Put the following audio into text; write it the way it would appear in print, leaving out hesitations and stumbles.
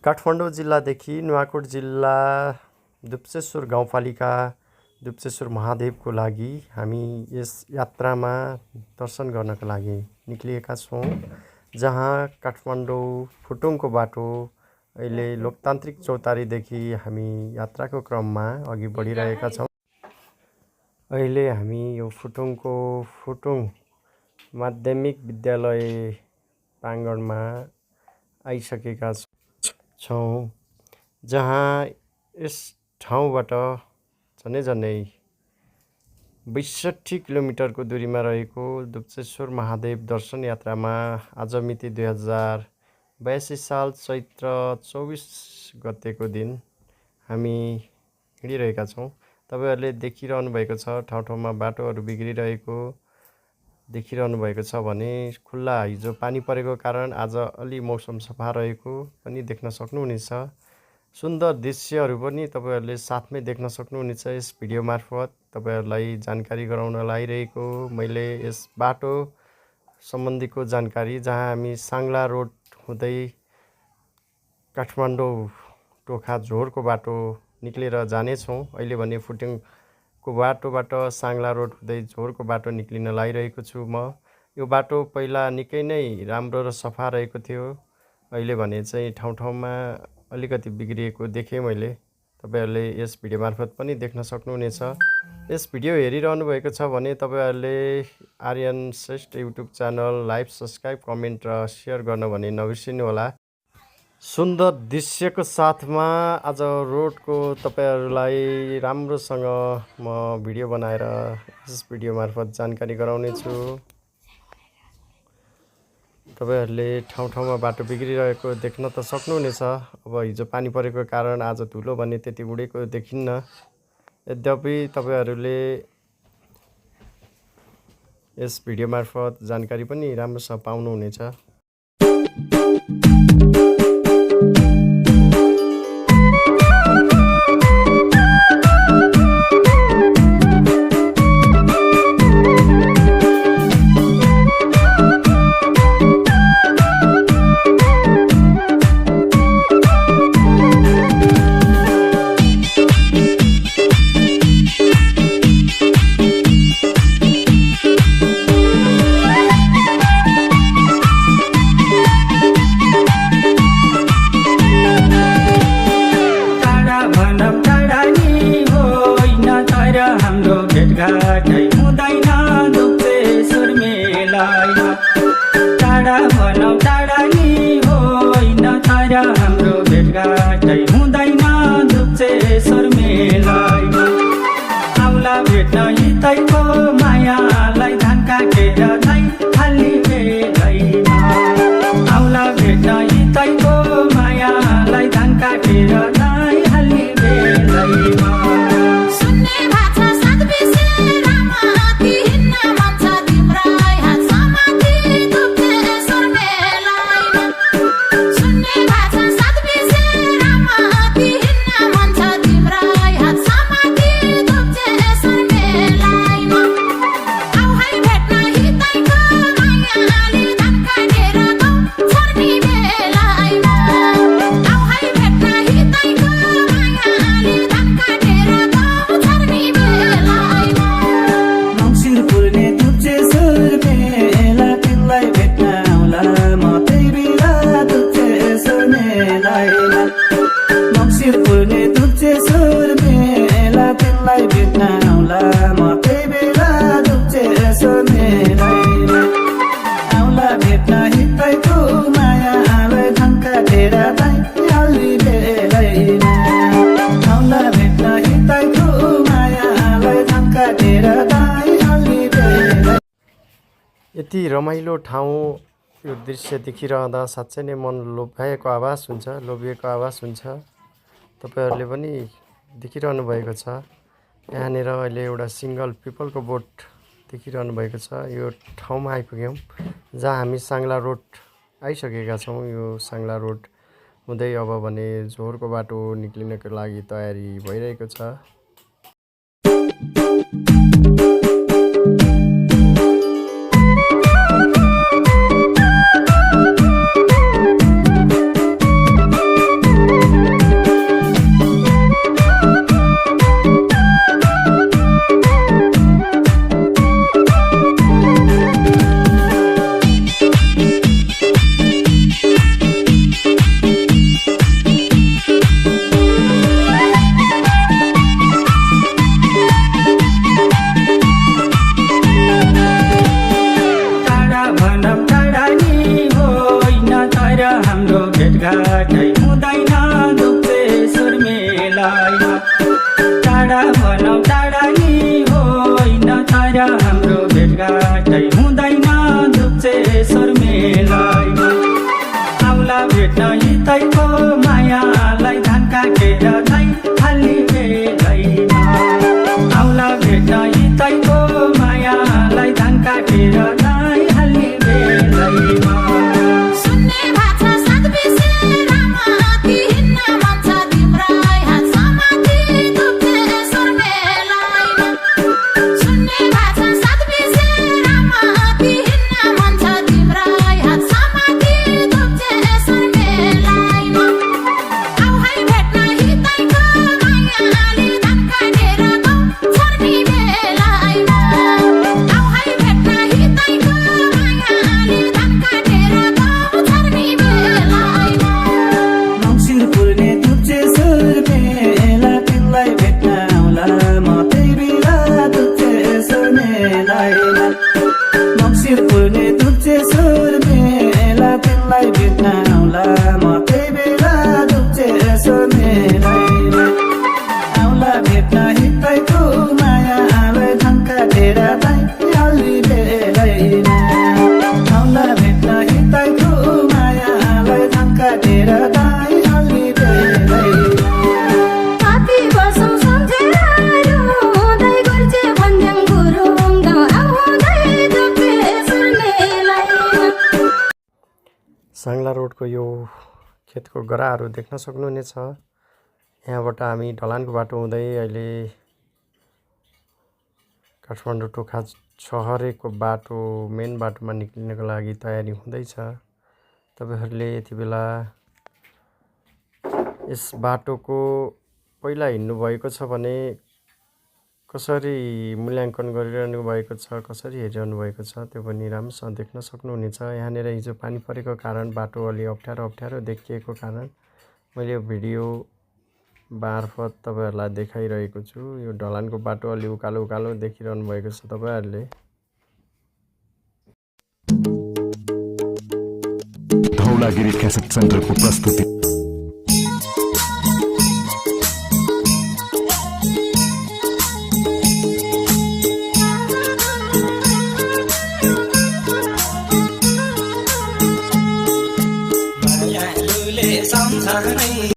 काठमाडौँ जिल्लादेखि नुवाकोट जिल्ला दुप्सेश्वर गाउँपालिका दुप्सेश्वर महादेवको लागि हामी यस यात्रामा दर्शन गर्नका लागि निक्लिएका छौँ। जहाँ काठमाडौँ फुटुङको बाटो अहिले लोकतान्त्रिक चौतारीदेखि हामी यात्राको क्रममा अघि बढिरहेका छौँ। अहिले हामी यो फुटुङको फुटुङ माध्यमिक विद्यालय प्राङ्गणमा आइसकेका छौँ, जहाँ यस ठाउँबाट झन्डै 62 किलोमिटरको दूरीमा रहेको दुप्सेश्वर महादेव दर्शन यात्रामा आज मिति 2082 साल चैत्र 24 गतेको दिन हामी हिँडिरहेका छौँ। तपाईहरूले देखिरहनु भएको छ, ठाउँ ठाउँमा बाटोहरू बिग्रिरहेको देखिरहनु भएको छ भने खुल्ला हिजो पानी परेको कारण आज अलि मौसम सफा रहेको पनि देख्न सक्नुहुनेछ। सुन्दर दृश्यहरू पनि तपाईहरूले साथमै देख्न सक्नुहुनेछ। यस भिडियो मार्फत तपाईहरूलाई जानकारी गराउन लागिरहेको मैले यस बाटो सम्बन्धीको जानकारी, जहाँ हामी साङ्ला रोड हुँदै काठमाडौँ टोखा झोरको बाटो निक्लेर जानेछौँ। अहिले भने फुटुङको बाटोबाट साङ्ला रोड हुँदै झोरको बाटो निक्लिन लागिरहेको छु म। यो बाटो पहिला निकै नै राम्रो र सफा रहेको थियो, अहिले भने चाहिँ ठाउँ ठाउँमा अलिकति बिग्रिएको देखेँ मैले। तपाईहरूले यस भिडियो मार्फत पनि देख्न सक्नुहुनेछ। यस भिडियो हेरिरहनु भएको छ भने तपाईहरूले Aryan Shrestha YouTube channel like, subscribe, comment र सेयर गर्न भने नबिर्सिनु होला। सुन्दर दृश्यको साथमा आज रोडको तपाईहरूलाई राम्रोसँग म भिडियो बनाएर यस भिडियो मार्फत जानकारी गराउने छु। तपाईहरूले ठाउँ ठाउँमा बाटो बिग्रिरहेको देख्न त सक्नुहुनेछ। अब हिजो पानी परेको कारण आज धुलो भने त्यति उडेको देखिन्न। यद्यपि तपाईहरूले यस भिडियो मार्फत जानकारी पनि राम्रोसँग पाउनुहुनेछ। हाम्रो भेटघाटै हुँदैन दुप्सेश्वर मेलामा। आउला भेट्न हितैको मायालाई धान काटेर नै हाल्ने बेलैमा। आउला भेट्न हितैको मायालाई धान काटेर नै हाल्ने बेलैमा। यति रमाइलो ठाउँ, यो दृश्य देखिरहँदा साँच्चै नै मन लोभ्याएको आभास हुन्छ, लोभिएको आभास हुन्छ। तपाईहरूले पनि देखिरहनु भएको छ। यहाँनिर अहिले एउटा सिङ्गल पिपलको बोट देखिरहनु भएको छ। यो ठाउँमा आइपुग्यौँ जहाँ हामी साङ्ला रोड आइसकेका छौँ। यो साङ्ला रोड हुँदै अब भने झोरको बाटो निक्लिनको लागि तयारी भइरहेको छ। भेटघाटै हुँदैन दुप्तेश्वर मेलामा। टाढा भनौँ टाढा नि होइन तर हाम्रो भेटघाटै हुँदैन दुप्तेश्वर मेलामा। आउला भेट्न हितैको मायालाई धान काटेर दै हाल्ने बेलैमा। आउला भेट्न हितैको मायालाई धान काटेर दै हाल्ने बेलैमा। सुन्ने भाषा सात बिसेरामा ती हिँड्न मन छ तिम्रै हात समाती दुप्तेश्वर मेलामा। सुन्ने भाषा सात बिसेरामा ती हिँड्न मन छ तिम्रै हात समाती दुप्तेश्वर मेलामा। आऊ है भेट्न हितैको मायाले धान काटेर गौ छर्नी बेलामा। आऊ है भेट्न हितैको मायाले धान काटेर गौ छर्नी बेलामा। मङ्सिर पूर्णे दुप्तेश्वर मेला तिमीलाई भेट्न आउला म त्यही बेला दुप्तेश्वर मेलामा। मङ्सिर पूर्णे दुप्तेश्वर मेला तिमीलाई भेट्न आउला म त्यही बेला दुप्तेश्वर मेलामा। आउला भेट्न हितैको मायालाई धान काटेर दै हाल्ने बेलैमा। आउला भेट्न हितैको मायालाई धान काटेर दै हाल्ने बेलैमा। कति वर्षौँ सम्झेर रुँदै गुर्जे भन्ज्याङ गुरुङ गाउँ आउँदै दुप्तेश्वर मेलामा। साङ्ला रोडको यो खेतको गराहरू देख्न सक्नुहुनेछ। यहाँबाट हामी ढलानको बाटो हुँदै अहिले काठमाडौँ टोखा छहरेको बाटो मेन बाटोमा निक्लिनको लागि तयारी हुँदैछ। तपाईँहरूले यति बेला यस बाटोको पहिला हिँड्नु भएको छ भने कसरी मूल्याङ्कन गरिरहनु भएको छ, कसरी हेरिरहनु भएको छ त्यो पनि राम्रोसँग देख्न सक्नुहुनेछ। यहाँनिर हिजो पानी परेको कारण बाटो अलि अप्ठ्यारो देखिएको कारण मैले भिडियो मार्फत तपाईँहरूलाई देखाइरहेको छु। यो ढलानको बाटो अलि उकालो देखिरहनु भएको छ तपाईँहरूले। धौलागिरी क्यासेट सेन्टरको प्रस्तुति। मायालुले सम्झनै